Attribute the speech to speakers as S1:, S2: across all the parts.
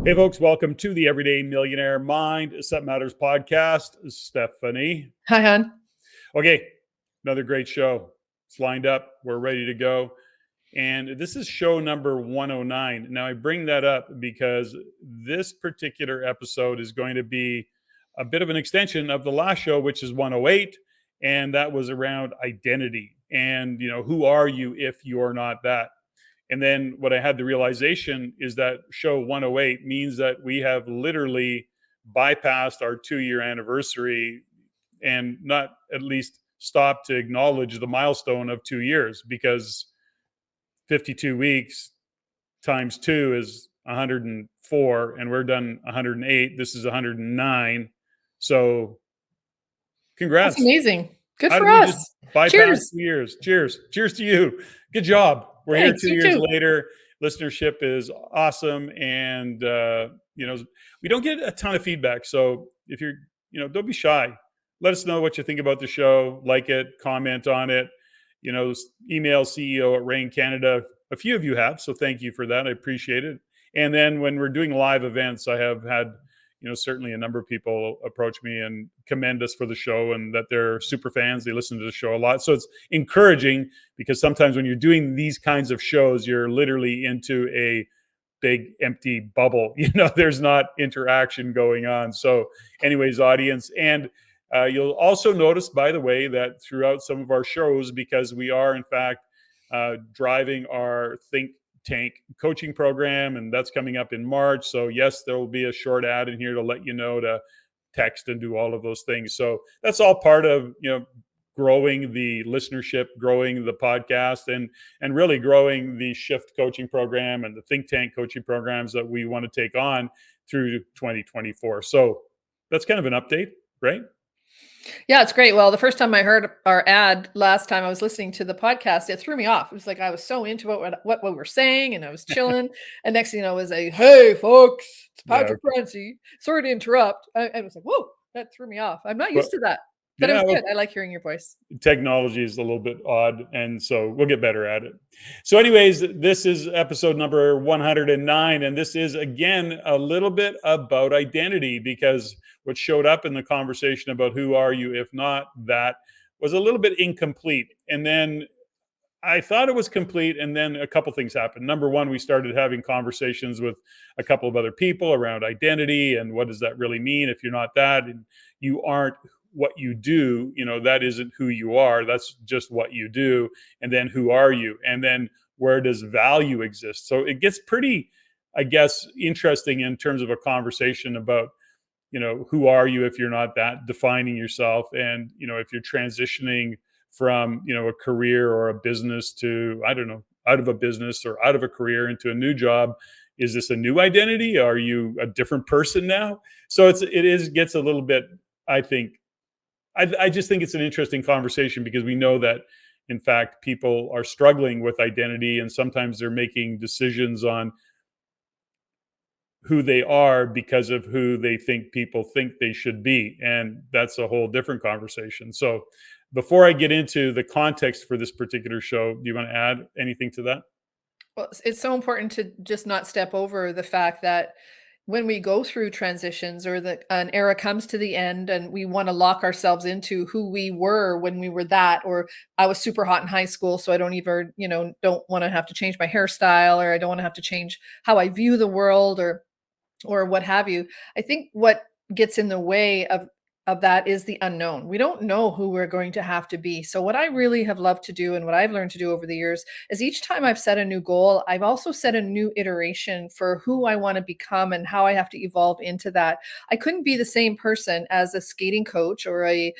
S1: Hey, folks, welcome to the Everyday Millionaire Mindset Matters podcast. Steffany.
S2: Hi, hon.
S1: Okay, another great show. It's lined up. We're ready to go. And this is show number 109. Now, I bring that up because this particular episode is going to be a bit of an extension of the last show, which is 108. And that was around identity. And, who are you if you're not that? And then what I had the realization is that show 108 means that we have literally bypassed our 2-year anniversary and not at least stopped to acknowledge the milestone of 2 years, because 52 weeks times 2 is 104 and we're done 108. This is 109. So congrats.
S2: That's amazing. Good
S1: How
S2: for
S1: did we
S2: us.
S1: just bypass
S2: Cheers.
S1: 2 years? Cheers to you. Good job. We're
S2: Thanks,
S1: here 2
S2: you
S1: years
S2: too.
S1: later. Listenership is awesome. And, we don't get a ton of feedback. So if you're, don't be shy. Let us know what you think about the show. Like it, comment on it, email CEO at Rain Canada. A few of you have, so thank you for that. I appreciate it. And then when we're doing live events, I have had, certainly a number of people approach me and commend us for the show and that they're super fans. They listen to the show a lot. So it's encouraging, because sometimes when you're doing these kinds of shows, you're literally into a big empty bubble. There's not interaction going on. So anyways, audience. And you'll also notice, by the way, that throughout some of our shows, because we are in fact driving our Think Tank coaching program, and that's coming up in March. So yes, there will be a short ad in here to let you know to text and do all of those things. So that's all part of growing the listenership, growing the podcast, and really growing the Shift coaching program and the Think Tank coaching programs that we want to take on through 2024. So that's kind of an update, right?
S2: Yeah, it's great. Well, the first time I heard our ad last time I was listening to the podcast, it threw me off. It was like I was so into what we were saying, and I was chilling. And next thing you know, it was a, hey, folks, it's
S1: Yeah.
S2: Patrick Francie. Sorry to interrupt. I was like, whoa, that threw me off. I'm not
S1: Well,
S2: used to that. But it
S1: yeah,
S2: was
S1: well,
S2: good. I like hearing your voice.
S1: technology is a little bit odd, and so we'll get better at it. So anyways, this is episode number 109, and this is again a little bit about identity, because what showed up in the conversation about who are you if not that was a little bit incomplete. And then I thought it was complete, and then a couple things happened. Number one, we started having conversations with a couple of other people around identity and what does that really mean if you're not that, and you aren't what you do. That isn't who you are. That's just what you do. And then who are you? And then where does value exist? So it gets pretty, I guess, interesting in terms of a conversation about who are you if you're not that, defining yourself, and if you're transitioning from a career or a business to, I don't know, out of a business or out of a career into a new job. Is this a new identity? Are you a different person now? So gets a little bit, I think, I just think it's an interesting conversation, because we know that in fact people are struggling with identity, and sometimes they're making decisions on who they are because of who they think people think they should be, and that's a whole different conversation. So before I get into the context for this particular show, do you want to add anything to that?
S2: Well, it's so important to just not step over the fact that when we go through transitions, or that an era comes to the end and we want to lock ourselves into who we were when we were that, or I was super hot in high school, so I don't even, don't want to have to change my hairstyle, or I don't want to have to change how I view the world, or what have you. I think what gets in the way of that is the unknown. We don't know who we're going to have to be. So what I really have loved to do, and what I've learned to do over the years, is each time I've set a new goal, I've also set a new iteration for who I want to become and how I have to evolve into that. I couldn't be the same person as a skating coach or a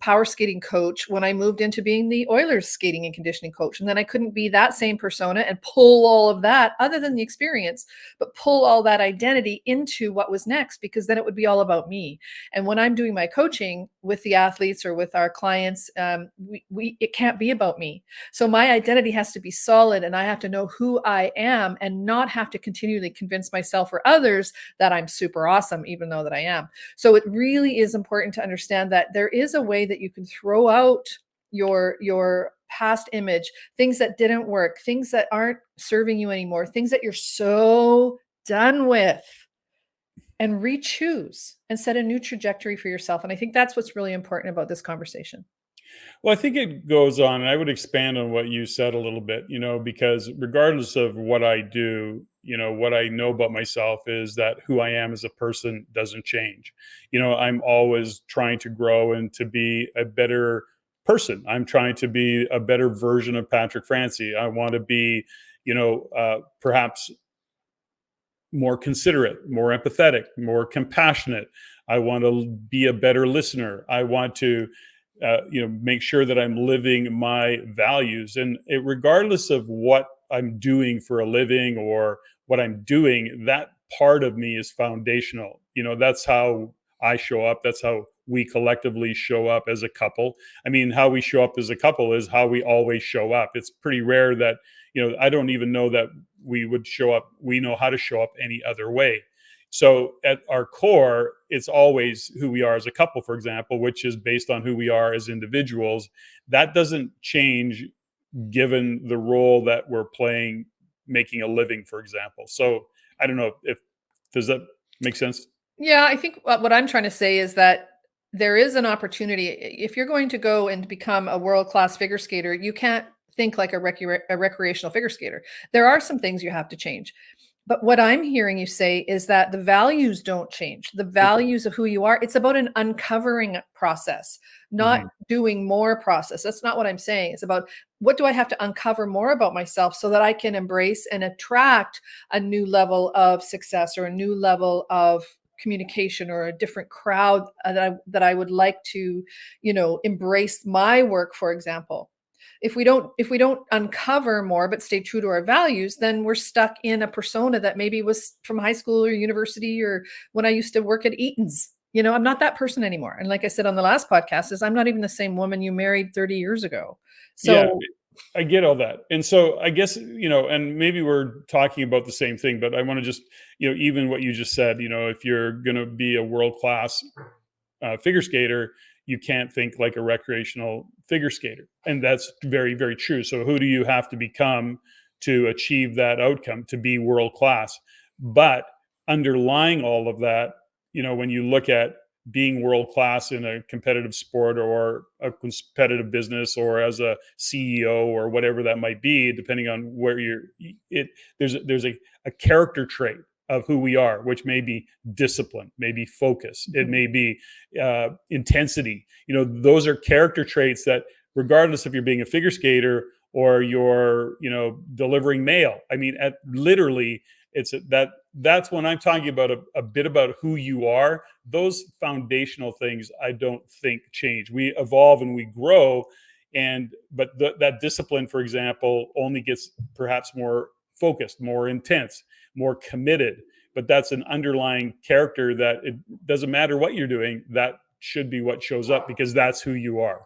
S2: power skating coach when I moved into being the Oilers skating and conditioning coach. And then I couldn't be that same persona and pull all of that, other than the experience, but pull all that identity into what was next, because then it would be all about me. And when I'm doing my coaching with the athletes or with our clients, it can't be about me. So my identity has to be solid, and I have to know who I am, and not have to continually convince myself or others that I'm super awesome, even though that I am. So it really is important to understand that there is a way that you can throw out your past image, things that didn't work, things that aren't serving you anymore, things that you're so done with, and re-choose and set a new trajectory for yourself. And I think that's what's really important about this conversation.
S1: Well, I think it goes on, and I would expand on what you said a little bit, because regardless of what I do, what I know about myself is that who I am as a person doesn't change. I'm always trying to grow and to be a better person. I'm trying to be a better version of Patrick Francie. I want to be, perhaps more considerate, more empathetic, more compassionate. I want to be a better listener. I want to, make sure that I'm living my values, and regardless of what I'm doing for a living or what I'm doing, that part of me is foundational. That's how I show up. That's how we collectively show up as a couple. I mean, how we show up as a couple is how we always show up. It's pretty rare that, I don't even know that we know how to show up any other way. So at our core, it's always who we are as a couple, for example, which is based on who we are as individuals. That doesn't change given the role that we're playing, making a living, for example. So I don't know if does that make sense?
S2: Yeah, I think what I'm trying to say is that there is an opportunity. If you're going to go and become a world-class figure skater, you can't think like a recreational figure skater. There are some things you have to change. But what I'm hearing you say is that the values don't change. The values of who you are, it's about an uncovering process, not
S1: Mhm.
S2: doing more process. That's not what I'm saying. It's about what do I have to uncover more about myself so that I can embrace and attract a new level of success or a new level of communication or a different crowd that I would like to, embrace my work, for example. If we don't uncover more but stay true to our values, then we're stuck in a persona that maybe was from high school or university or when I used to work at Eaton's. I'm not that person anymore. And like I said on the last podcast, is I'm not even the same woman you married 30 years ago.
S1: Yeah,
S2: So
S1: I get all that. And so I guess, and maybe we're talking about the same thing, but I want to just, even what you just said, if you're going to be a world class figure skater, you can't think like a recreational figure skater. And that's very, very true. So who do you have to become to achieve that outcome, to be world class? But underlying all of that, when you look at being world class in a competitive sport or a competitive business or as a CEO or whatever that might be, depending on where it there's a character trait of who we are, which may be discipline, maybe focus, it
S2: mhm.
S1: may be intensity. Those are character traits that, regardless if you're being a figure skater or you're, delivering mail. I mean, at literally, that's when I'm talking about a bit about who you are. Those foundational things, I don't think change. We evolve and we grow, but that discipline, for example, only gets perhaps more focused, more intense, more committed. But that's an underlying character that it doesn't matter what you're doing. That should be what shows up because that's who you are.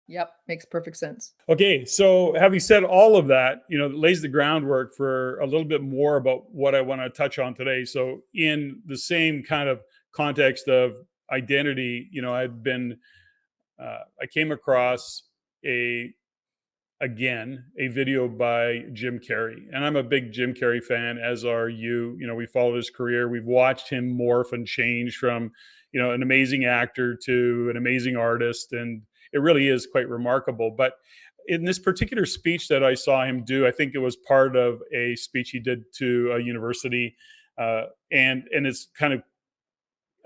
S2: Yep, makes perfect sense.
S1: Okay, so having said all of that, it lays the groundwork for a little bit more about what I want to touch on today. So, in the same kind of context of identity, I came across a a video by Jim Carey. And I'm a big Jim Carey fan, as are you. We followed his career. We've watched him morph and change from, an amazing actor to an amazing artist. And it really is quite remarkable. But in this particular speech that I saw him do, I think it was part of a speech he did to a university. And it's kind of,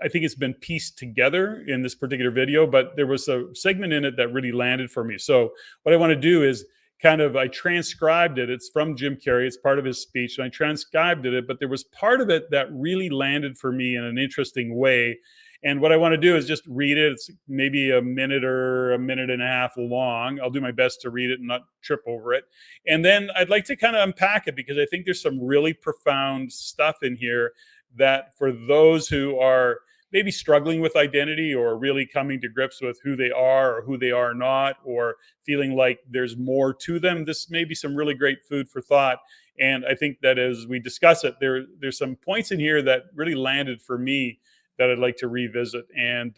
S1: I think it's been pieced together in this particular video, but there was a segment in it that really landed for me. So what I want to do is I transcribed it. It's from Jim Carrey. It's part of his speech, and I transcribed it. But there was part of it that really landed for me in an interesting way. And what I want to do is just read it. It's maybe a minute or a minute and a half long. I'll do my best to read it and not trip over it. And then I'd like to kind of unpack it because I think there's some really profound stuff in here that, for those who are maybe struggling with identity or really coming to grips with who they are or who they are not, or feeling like there's more to them, this may be some really great food for thought. And I think that as we discuss it, there's some points in here that really landed for me that I'd like to revisit and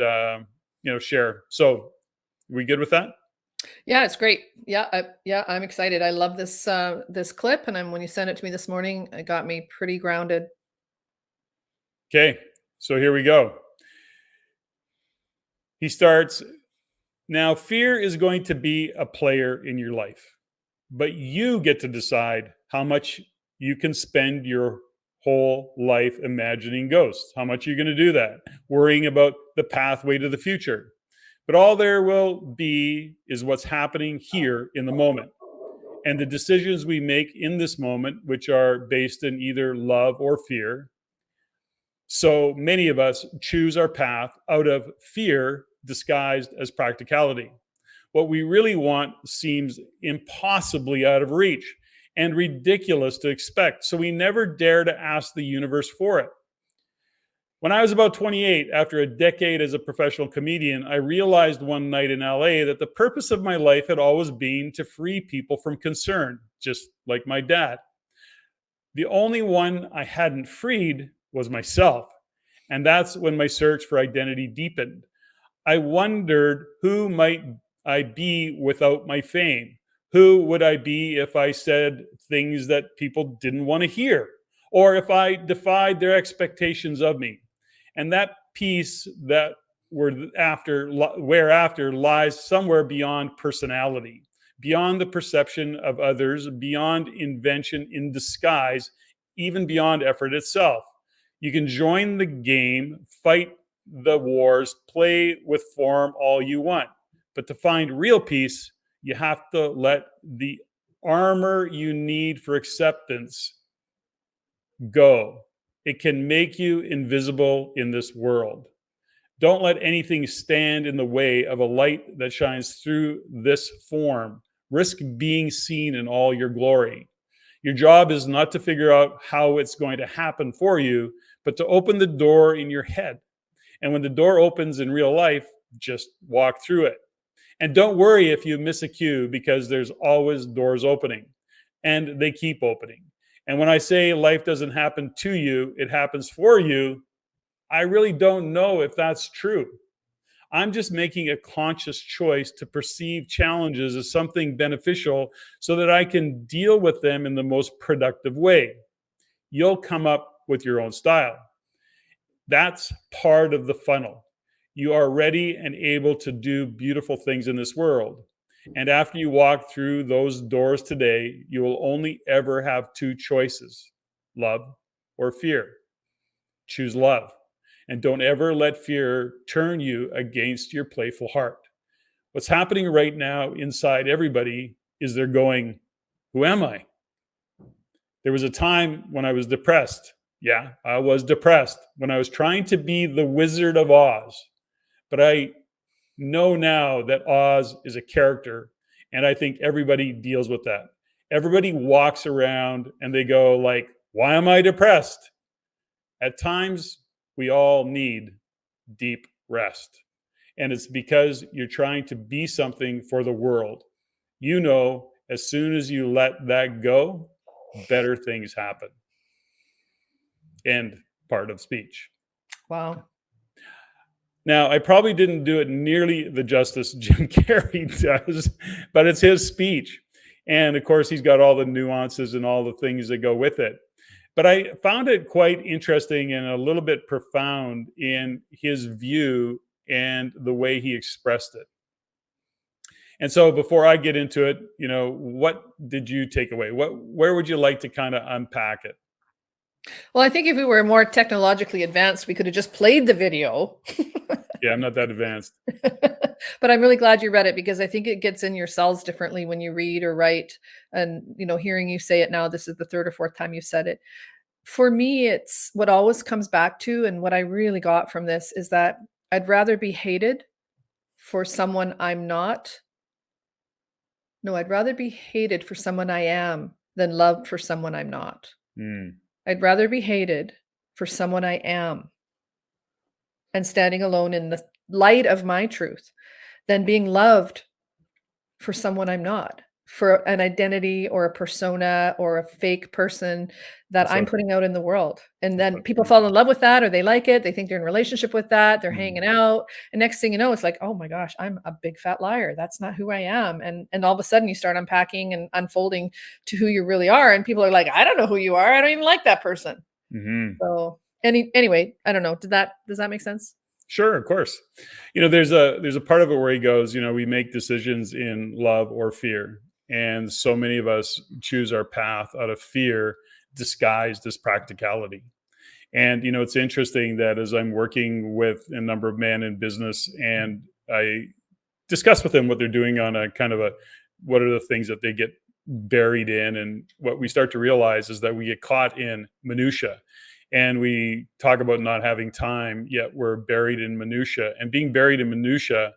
S1: share. So, we good with that?
S2: Yeah, it's great. Yeah, I'm excited. I love this clip, and when you sent it to me this morning, it got me pretty grounded.
S1: Okay, so here we go. He starts, now fear is going to be a player in your life, but you get to decide how much you can spend your whole life imagining ghosts. How much are you going to do that? Worrying about the pathway to the future. But all there will be is what's happening here in the moment. And the decisions we make in this moment, which are based in either love or fear. So many of us choose our path out of fear disguised as practicality. What we really want seems impossibly out of reach and ridiculous to expect. So we never dare to ask the universe for it. When I was about 28, after a decade as a professional comedian, I realized one night in LA that the purpose of my life had always been to free people from concern, just like my dad. The only one I hadn't freed was myself. And that's when my search for identity deepened. I wondered, who might I be without my fame? Who would I be if I said things that people didn't want to hear? Or if I defied their expectations of me? And that piece that whereafter lies somewhere beyond personality, beyond the perception of others, beyond invention in disguise, even beyond effort itself. You can join the game, fight the wars, play with form all you want. But to find real peace, you have to let the armor you need for acceptance go. It can make you invisible in this world. Don't let anything stand in the way of a light that shines through this form. Risk being seen in all your glory. Your job is not to figure out how it's going to happen for you, but to open the door in your head. And when the door opens in real life, just walk through it. And don't worry if you miss a cue, because there's always doors opening and they keep opening. And when I say life doesn't happen to you, it happens for you, I really don't know if that's true. I'm just making a conscious choice to perceive challenges as something beneficial so that I can deal with them in the most productive way. You'll come up with your own style. That's part of the funnel. You are ready and able to do beautiful things in this world. And after you walk through those doors today, you will only ever have two choices: love or fear. Choose love. And don't ever let fear turn you against your playful heart. What's happening right now inside everybody is they're going, who am I? There was a time when I was depressed. Yeah, I was depressed when I was trying to be the Wizard of Oz. But I know now that Oz is a character, and I think everybody deals with that. Everybody walks around and they go like, why am I depressed? At times, we all need deep rest. And it's because you're trying to be something for the world. You know, as soon as you let that go, better things happen. End part of speech.
S2: Wow.
S1: Now, I probably didn't do it nearly the justice Jim Carey does, but it's his speech. And of course, he's got all the nuances and all the things that go with it. But I found it quite interesting and a little bit profound in his view and the way he expressed it. And so before I get into it, what did you take away? Where would you like to kind of unpack it?
S2: Well, I think if we were more technologically advanced, we could have just played the video.
S1: Yeah, I'm not that advanced.
S2: But I'm really glad you read it, because I think it gets in your cells differently when you read or write. And, hearing you say it now, this is the third or fourth time you said it. For me, it's what always comes back to, and what I really got from this is that I'd rather be hated for someone I'm not. No, I'd rather be hated for someone I am than loved for someone I'm not.
S1: Mm.
S2: I'd rather be hated for someone I am and standing alone in the light of my truth than being loved for someone I'm not, for an identity or a persona or a fake person that
S1: That's
S2: I'm
S1: so
S2: putting out in the world. And
S1: that's
S2: then
S1: so
S2: people
S1: true.
S2: fall in love with that or they like it. They think they're in a relationship with that. They're hanging
S1: Mhm.
S2: out. And next thing you know, it's like, oh my gosh, I'm a big fat liar. That's not who I am. And all of a sudden you start unpacking and unfolding to who you really are. And people are like, I don't know who you are. I don't even like that person.
S1: Mhm.
S2: So anyway, I don't know. Does that make sense?
S1: Sure, of course. There's a part of it where he goes, we make decisions in love or fear. And so many of us choose our path out of fear disguised as practicality. And it's interesting that as I'm working with a number of men in business and I discuss with them what they're doing on a kind of a what are the things that they get buried in, and what we start to realize is that we get caught in minutia, and we talk about not having time, yet we're buried in minutia, and being buried in minutia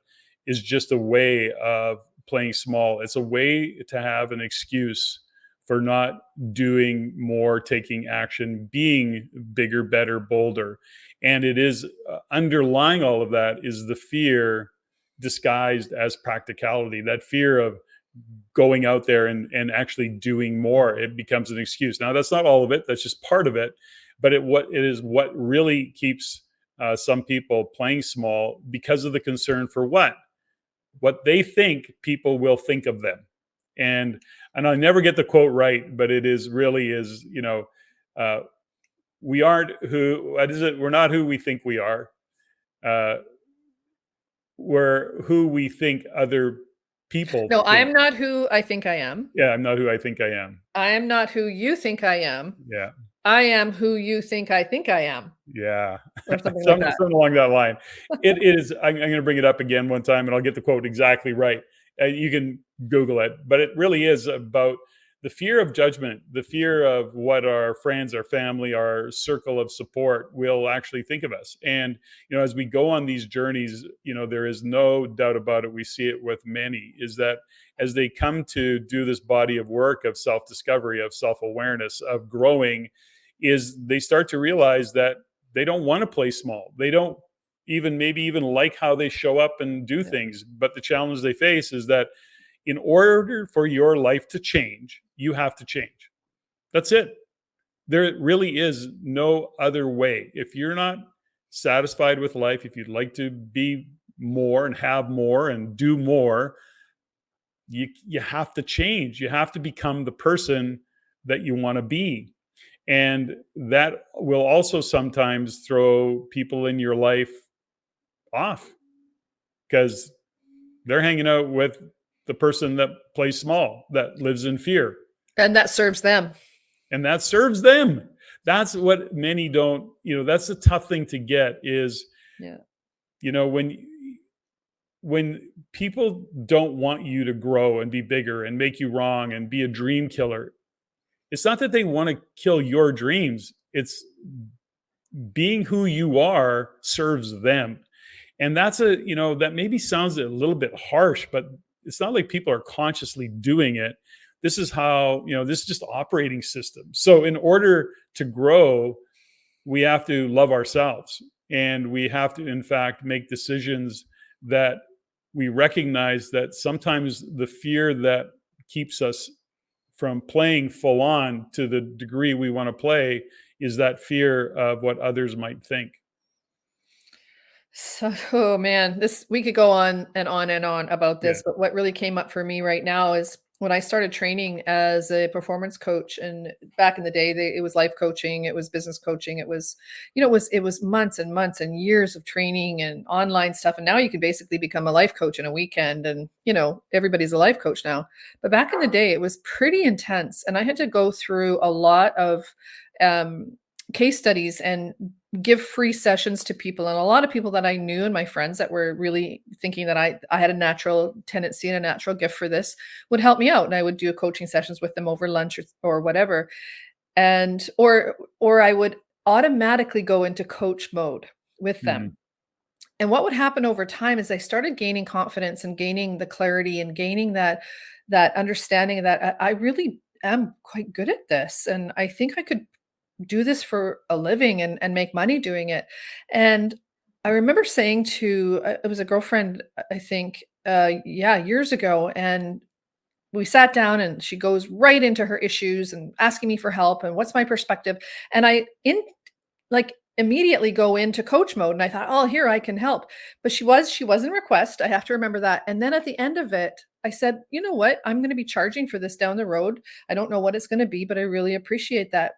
S1: is just a way of playing small. It's a way to have an excuse for not doing more, taking action, being bigger, better, bolder. And it is underlying all of that is the fear disguised as practicality, that fear of going out there and actually doing more. It becomes an excuse. Now that's not all of it, that's just part of it, but it is what really keeps some people playing small, because of the concern for what they think people will think of them. And I never get the quote right, but it is really is, uh, we aren't who what is it, we're not who we think we are, uh, we're who we think other people
S2: No, I
S1: think.
S2: am not who I think I am.
S1: Yeah, I'm not who I think I am.
S2: I am not who you think I am.
S1: Yeah,
S2: I am who you think I am,
S1: yeah.
S2: or something like
S1: Something
S2: that.
S1: something along that line. It is I'm gonna bring it up again one time, and I'll get the quote exactly right. You can Google it, but it really is about the fear of judgment, the fear of what our friends, our family, our circle of support will actually think of us. And, as we go on these journeys, there is no doubt about it. We see it with many, is that as they come to do this body of work of self-discovery, of self-awareness, of growing, is they start to realize that they don't want to play small. They don't even maybe even like how they show up and do
S2: Yeah.
S1: things. But the challenge they face is that in order for your life to change, you have to change. That's it. There really is no other way. If you're not satisfied with life, if you'd like to be more and have more and do more, you have to change. You have to become the person that you want to be. And that will also sometimes throw people in your life off, because they're hanging out with the person that plays small, that lives in fear,
S2: And that serves them.
S1: and that serves them. That's what many don't, that's the tough thing to get is,
S2: Yeah.
S1: you know, when people don't want you to grow and be bigger and make you wrong and be a dream killer, it's not that they want to kill your dreams. It's being who you are serves them. And that maybe sounds a little bit harsh, but it's not like people are consciously doing it. This is how, this is just operating system. So in order to grow, we have to love ourselves, and we have to, in fact, make decisions that we recognize that sometimes the fear that keeps us from playing full on to the degree we want to play is that fear of what others might think.
S2: So, oh man, this we could go on and on and on about
S1: Yeah.
S2: this, but what really came up for me right now is when I started training as a performance coach, and back in the day, it was life coaching, it was business coaching, it was, it was months and months and years of training and online stuff, and now you can basically become a life coach in a weekend, and everybody's a life coach now. But back in the day, it was pretty intense, and I had to go through a lot of um, case studies and give free sessions to people, and a lot of people that I knew and my friends that were really thinking that I had a natural tendency and a natural gift for this would help me out, and I would do coaching sessions with them over lunch or whatever. And or I would automatically go into coach mode with
S1: Mhm.
S2: them. And what would happen over time is I started gaining confidence and gaining the clarity and gaining that understanding that I really am quite good at this, and I think I could do this for a living and make money doing it. And I remember saying to it was a girlfriend, I think, yeah, years ago, and we sat down and she goes right into her issues and asking me for help and what's my perspective. And I like immediately go into coach mode, and I thought, oh, here I can help. But she was in request. I have to remember that. And then at the end of it, I said, you know what? I'm going to be charging for this down the road. I don't know what it's going to be, but I really appreciate that.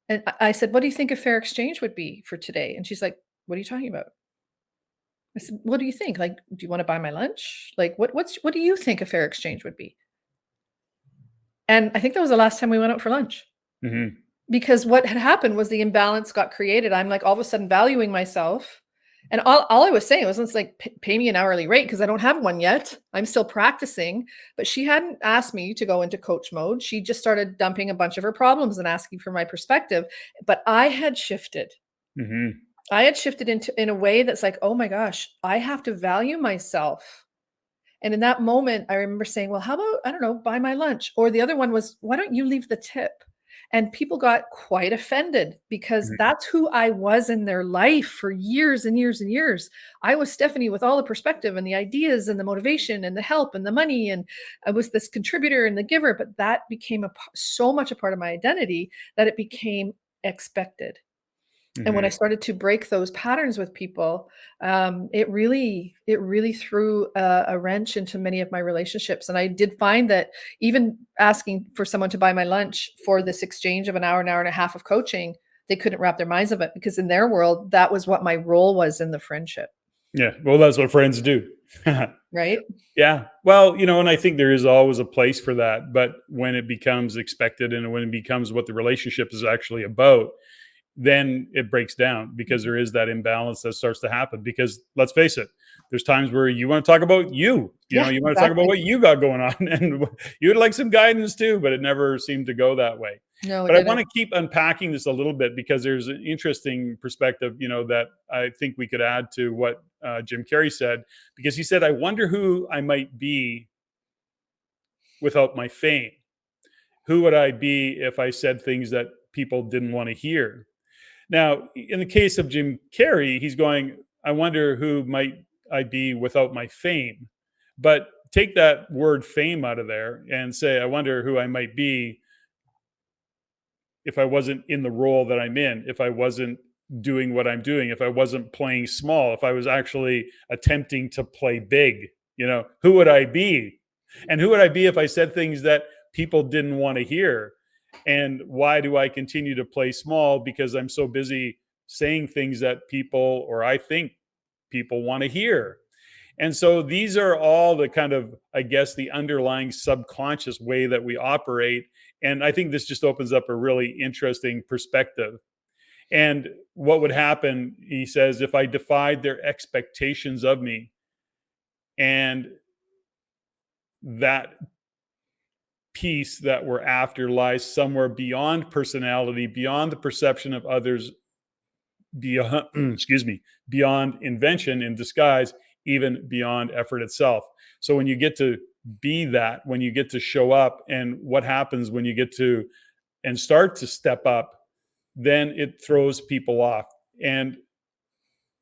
S2: And I said, what do you think a fair exchange would be for today? And she's like, what are you talking about? I said, what do you think? Like, do you want to buy my lunch? Like, what do you think a fair exchange would be? And I think that was the last time we went out for lunch.
S1: Mm-hmm.
S2: Because what had happened was the imbalance got created. I'm like all of a sudden valuing myself. And all I was saying was, it's like, pay me an hourly rate because I don't have one yet. I'm still practicing. But she hadn't asked me to go into coach mode. She just started dumping a bunch of her problems and asking for my perspective. But I had shifted.
S1: Mm-hmm.
S2: I had shifted in a way that's like, oh my gosh, I have to value myself. And in that moment, I remember saying, well, how about, I don't know, buy my lunch? Or the other one was, why don't you leave the tip? And people got quite offended because
S1: Mm-hmm.
S2: that's who I was in their life for years and years and years. I was Steffany with all the perspective and the ideas and the motivation and the help and the money. And I was this contributor and the giver, but that became so much a part of my identity that it became expected. And when I started to break those patterns with people, it really threw a wrench into many of my relationships. And I did find that even asking for someone to buy my lunch for this exchange of an hour and a half of coaching, they couldn't wrap their minds of it because in their world, that was what my role was in the friendship.
S1: Yeah. Well, that's what friends do.
S2: Right?
S1: Yeah. Well, and I think there is always a place for that. But when it becomes expected and when it becomes what the relationship is actually about, then it breaks down because there is that imbalance that starts to happen. Because let's face it, there's times where you want to talk about
S2: Yeah,
S1: you want to talk about
S2: exactly.
S1: what you got going on, and you would like some guidance too, but it never seemed to go that way.
S2: No, it
S1: But I want
S2: didn't.
S1: to keep unpacking this a little bit because there's an interesting perspective, that I think we could add to what Jim Carey said, because he said, I wonder who I might be without my fame. Who would I be if I said things that people didn't want to hear? Now, in the case of Jim Carrey, he's going, I wonder who might I be without my fame. But take that word fame out of there and say, I wonder who I might be if I wasn't in the role that I'm in, if I wasn't doing what I'm doing, if I wasn't playing small, if I was actually attempting to play big, who would I be? And who would I be if I said things that people didn't want to hear? And why do I continue to play small? Because I'm so busy saying things that people, or I think people, want to hear. And so these are all the kind of, I guess, the underlying subconscious way that we operate. And I think this just opens up a really interesting perspective. And what would happen, he says, if I defied their expectations of me, and that piece that we're after lies somewhere beyond personality, beyond the perception of others, beyond excuse me, beyond invention in disguise, even beyond effort itself. So when you get to be that, when you get to show up, and what happens when you get to and start to step up, then it throws people off. And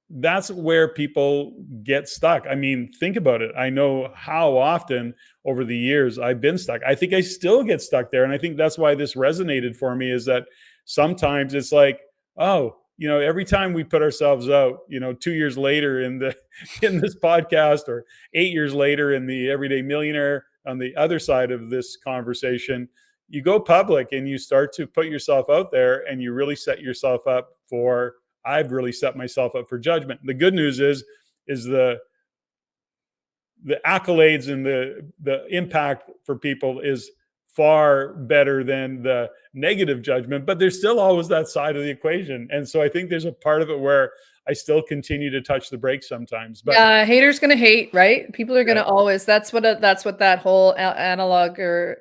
S1: that's where people get stuck. I mean, think about it. I know how often over the years I've been stuck. I think I still get stuck there. And I think that's why this resonated for me, is that sometimes it's like, oh, every time we put ourselves out, 2 years later in the in this podcast, or 8 years later in the Everyday Millionaire, on the other side of this conversation, you go public and you start to put yourself out there, and you really set yourself up for, I've really set myself up for judgment. The good news is the accolades and the impact for people is far better than the negative judgment, but there's still always that side of the equation. And so I think there's a part of it where I still continue to touch the brakes sometimes. But
S2: Yeah, haters gonna hate, right? People are
S1: yeah,
S2: gonna always. That's what that whole analog or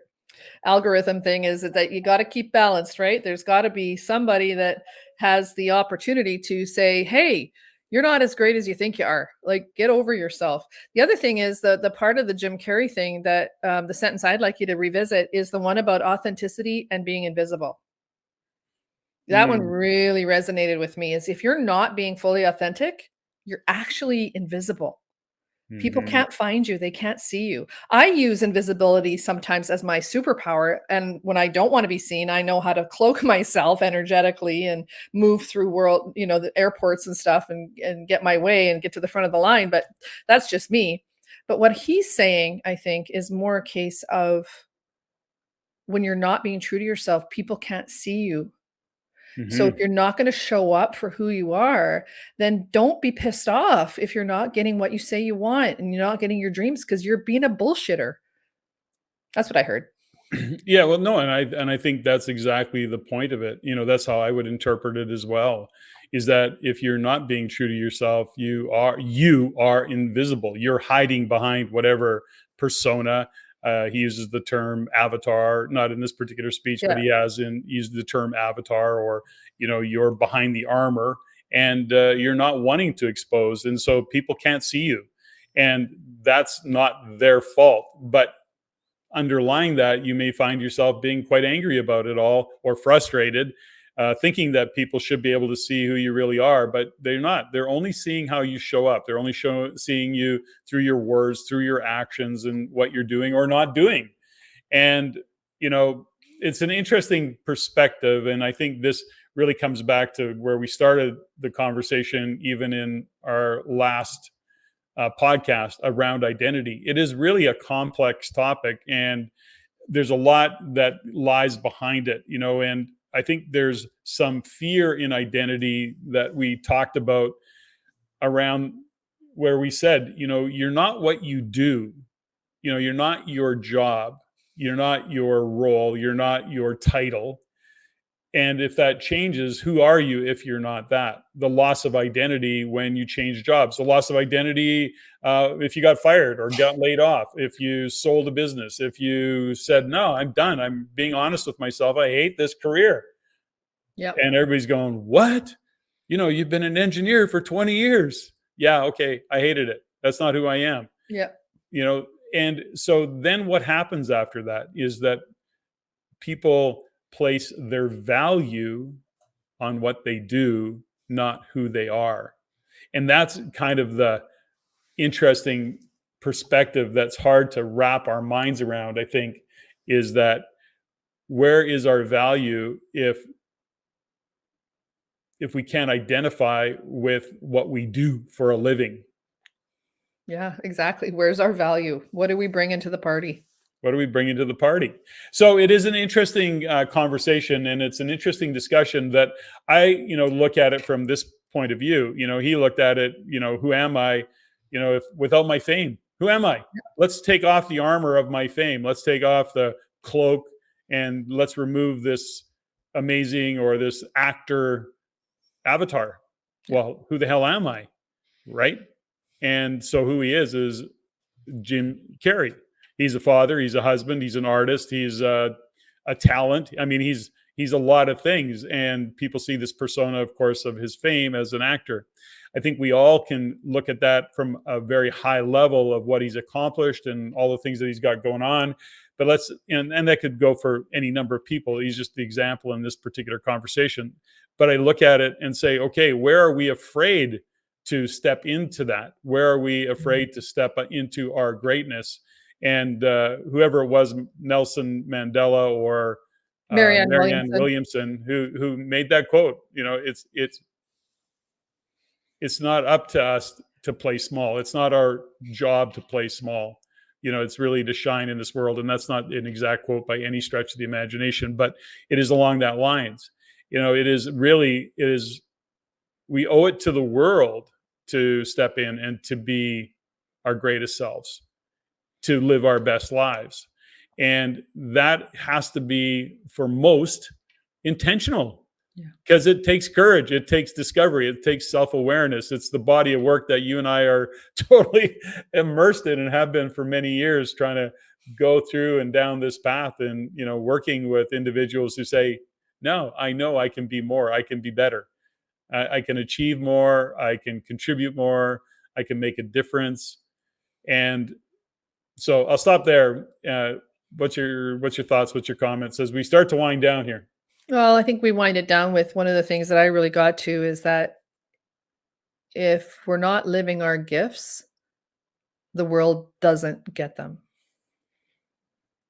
S2: algorithm thing is, that you got to keep balanced, right? There's got to be somebody that has the opportunity to say, hey, you're not as great as you think you are. Like, get over yourself. The other thing is the part of the Jim Carrey thing that the sentence I'd like you to revisit is the one about authenticity and being invisible. That one
S1: mm,
S2: really resonated with me, is if you're not being fully authentic, you're actually invisible. People
S1: Hmm.
S2: can't find you, they can't see you. I use invisibility sometimes as my superpower, and when I don't wanna be seen, I know how to cloak myself energetically and move through the airports and stuff and get my way and get to the front of the line, but that's just me. But what he's saying, I think, is more a case of when you're not being true to yourself, people can't see you. So if
S1: Hmm.
S2: you're not gonna show up for who you are, then don't be pissed off if you're not getting what you say you want and you're not getting your dreams because 'cause you're being a bullshitter. That's what I heard.
S1: Yeah, well, no, and I think that's exactly the point of it. That's how I would interpret it as well. Is that if you're not being true to yourself, you are invisible. You're hiding behind whatever persona. He uses the term avatar, not in this particular speech, but
S2: Yeah.
S1: he has used the term avatar, or you're behind the armor, and you're not wanting to expose, and so people can't see you, and that's not their fault, but underlying that, you may find yourself being quite angry about it all or frustrated, thinking that people should be able to see who you really are, but they're not. They're only seeing how you show up. They're only seeing you through your words, through your actions, and what you're doing or not doing. And, you know, it's an interesting perspective. And I think this really comes back to where we started the conversation, even in our last podcast around identity. It is really a complex topic, and there's a lot that lies behind it, and I think there's some fear in identity that we talked about around where we said, you're not what you do, you're not your job, you're not your role, you're not your title. And if that changes, who are you if you're not that? The loss of identity when you change jobs, the loss of identity if you got fired or got laid off, if you sold a business, if you said, no, I'm done. I'm being honest with myself. I hate this career.
S2: Yep.
S1: And everybody's going, what? You've been an engineer for 20 years. Yeah, okay. I hated it. That's not who I am.
S2: Yep.
S1: You know, and so then what happens after that is that people place their value on what they do, not who they are. And that's kind of the interesting perspective that's hard to wrap our minds around, I think, is that where is our value if we can't identify with what we do for a living?
S2: Yeah, exactly. Where's our value? What do we bring into the party?
S1: What are we bringing to the party? So it is an interesting conversation, and it's an interesting discussion that I, look at it from this point of view. He looked at it, who am I? If without my fame, who am I? Let's take off the armor of my fame. Let's take off the cloak, and let's remove this amazing or this actor avatar.
S2: Yeah.
S1: Well, who the hell am I? Right? And so who he is Jim Carey. He's a father, he's a husband, he's an artist, he's a talent. I mean, he's a lot of things, and people see this persona, of course, of his fame as an actor. I think we all can look at that from a very high level of what he's accomplished and all the things that he's got going on. But and that could go for any number of people. He's just the example in this particular conversation. But I look at it and say, okay, where are we afraid to step into that? Where are we
S2: Mhm.
S1: afraid to step into our greatness? And whoever it was, Nelson Mandela or
S2: Marianne
S1: Marianne
S2: Williamson.
S1: Williamson, who made that quote. It's not up to us to play small. It's not our job to play small. It's really to shine in this world. And that's not an exact quote by any stretch of the imagination, but it is along that lines. It is we owe it to the world to step in and to be our greatest selves, to live our best lives. And that has to be, for most, intentional,
S2: Yeah.
S1: because it takes courage, it takes discovery, it takes self-awareness. It's the body of work that you and I are totally immersed in and have been for many years, trying to go through and down this path, and working with individuals who say, no, I know I can be more, I can be better, I can achieve more, I can contribute more, I can make a difference. And so I'll stop there. What's your thoughts? What's your comments as we start to wind down here?
S2: Well, I think we wind it down with one of the things that I really got to is that if we're not living our gifts, the world doesn't get them.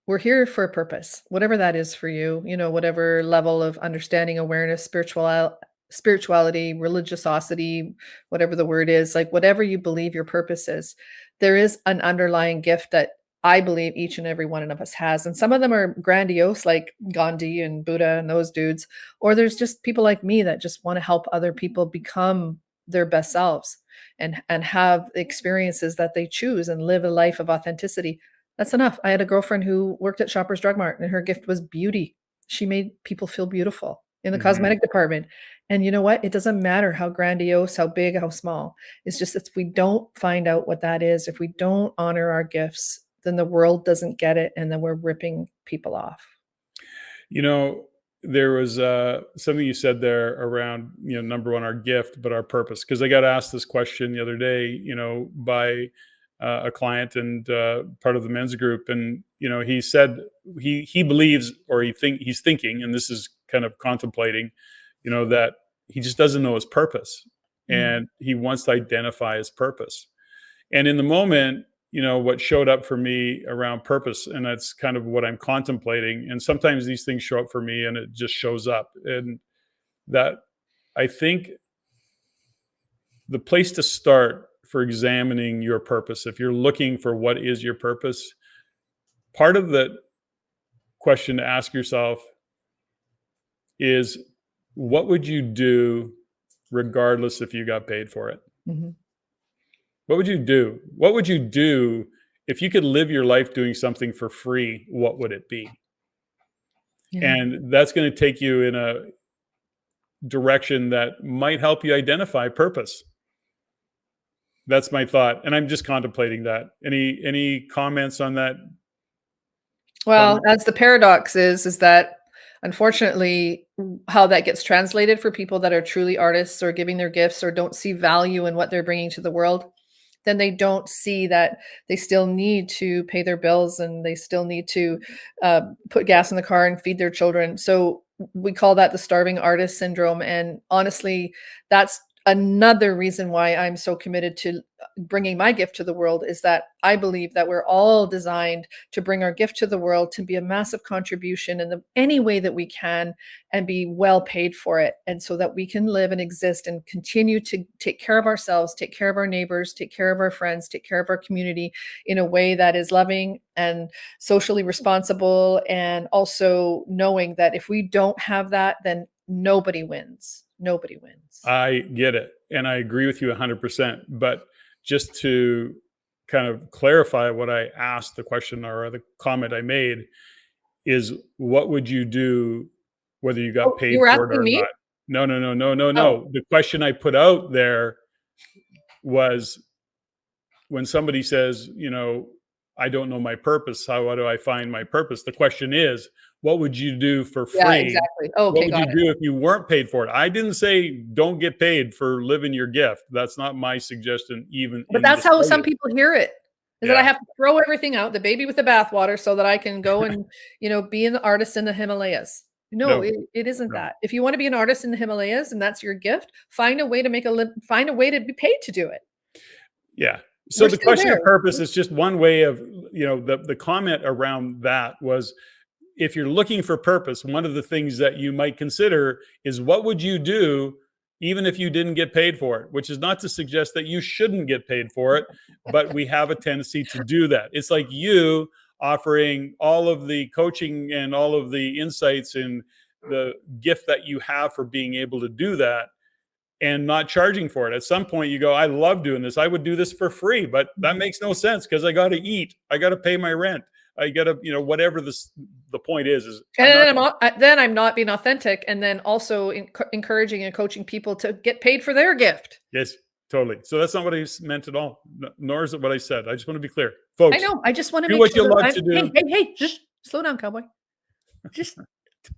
S2: We're here for a purpose, whatever that is for you, whatever level of understanding, awareness, spirituality, religiosity, whatever the word is, like whatever you believe your purpose is. There is an underlying gift that I believe each and every one of us has. And some of them are grandiose, like Gandhi and Buddha and those dudes. Or there's just people like me that just want to help other people become their best selves and have experiences that they choose and live a life of authenticity. That's enough. I had a girlfriend who worked at Shoppers Drug Mart and her gift was beauty. She made people feel beautiful in the
S1: Mhm.
S2: cosmetic department. And you know what? It doesn't matter how grandiose, how big, how small. It's just if we don't find out what that is, if we don't honor our gifts, then the world doesn't get it. And then we're ripping people off.
S1: You know, there was something you said there around, number one, our gift, but our purpose. Because I got asked this question the other day, by a client and part of the men's group, and he said he believes, or he's thinking, and this is kind of contemplating, that he just doesn't know his purpose,
S2: Mm.
S1: and he wants to identify his purpose. And in the moment, what showed up for me around purpose, and that's kind of what I'm contemplating. And sometimes these things show up for me and it just shows up. And that, I think, the place to start for examining your purpose, if you're looking for what is your purpose, part of the question to ask yourself is, what would you do regardless if you got paid for it?
S2: Mhm.
S1: What would you do? What would you do if you could live your life doing something for free? What would it be?
S2: Yeah.
S1: And that's going to take you in a direction that might help you identify purpose. That's my thought, and I'm just contemplating that. Any comments on that?
S2: Well,
S1: Comment?
S2: as the paradox is that unfortunately how that gets translated for people that are truly artists or giving their gifts or don't see value in what they're bringing to the world, then they don't see that they still need to pay their bills and they still need to put gas in the car and feed their children. So we call that the starving artist syndrome. And honestly, that's another reason why I'm so committed to bringing my gift to the world is that I believe that we're all designed to bring our gift to the world, to be a massive contribution in any way that we can and be well paid for it. And so that we can live and exist and continue to take care of ourselves, take care of our neighbors, take care of our friends, take care of our community in a way that is loving and socially responsible. And also knowing that if we don't have that, then nobody wins. Nobody wins.
S1: I get it, and I agree with you 100%. But just to kind of clarify what I asked, the question or the comment I made is, what would you do whether you got
S2: Oh, you
S1: paid
S2: were
S1: for it
S2: asking
S1: or
S2: me?
S1: not? No, no, no, no, no,
S2: Oh,
S1: no. The question I put out there was, when somebody says, I don't know my purpose, how do I find my purpose? The question is, what would you do for
S2: yeah,
S1: free?
S2: exactly.
S1: What
S2: Okay,
S1: would
S2: got
S1: you
S2: it.
S1: do if you weren't paid for it? I didn't say don't get paid for living your gift. That's not my suggestion, even
S2: But
S1: in
S2: that's
S1: the
S2: how some
S1: slightest.
S2: people hear it, is that I
S1: Yeah.
S2: have to throw everything out, the baby with the bathwater, so that I can go and, be an artist in the Himalayas. No,
S1: No,
S2: it isn't
S1: no.
S2: that. If you wanna be an artist in the Himalayas and that's your gift, find a way to find a way to be paid to do it.
S1: Yeah. So
S2: We're
S1: the
S2: still
S1: question
S2: there.
S1: of purpose is just one way of, the comment around that was, if you're looking for purpose, one of the things that you might consider is, what would you do even if you didn't get paid for it? Which is not to suggest that you shouldn't get paid for it, but we have a tendency to do that. It's like you offering all of the coaching and all of the insights and the gift that you have for being able to do that, and not charging for it. At some point you go, I love doing this. I would do this for free, but that
S2: Mhm.
S1: makes no sense because I got to eat. I got to pay my rent. I got to, whatever the point is
S2: And
S1: I'm not.
S2: then I'm not being authentic, and then also encouraging and coaching people to get paid for their gift.
S1: Yes, totally. So that's not what I meant at all. Nor is it what I said. I just want to be clear.
S2: I
S1: Folks,
S2: know, I just wanna
S1: do
S2: make
S1: what
S2: sure
S1: you
S2: that
S1: love
S2: I'm
S1: to
S2: hey,
S1: do.
S2: hey, hey, just slow down, cowboy. Just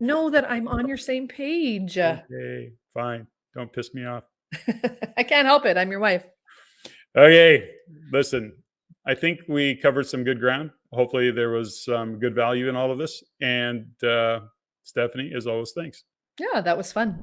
S2: know that I'm on your same page.
S1: Okay, fine. Don't piss me off.
S2: I can't help it, I'm your wife.
S1: Okay, listen, I think we covered some good ground. Hopefully there was some good value in all of this. And Stephanie, as always, thanks.
S2: Yeah, that was fun.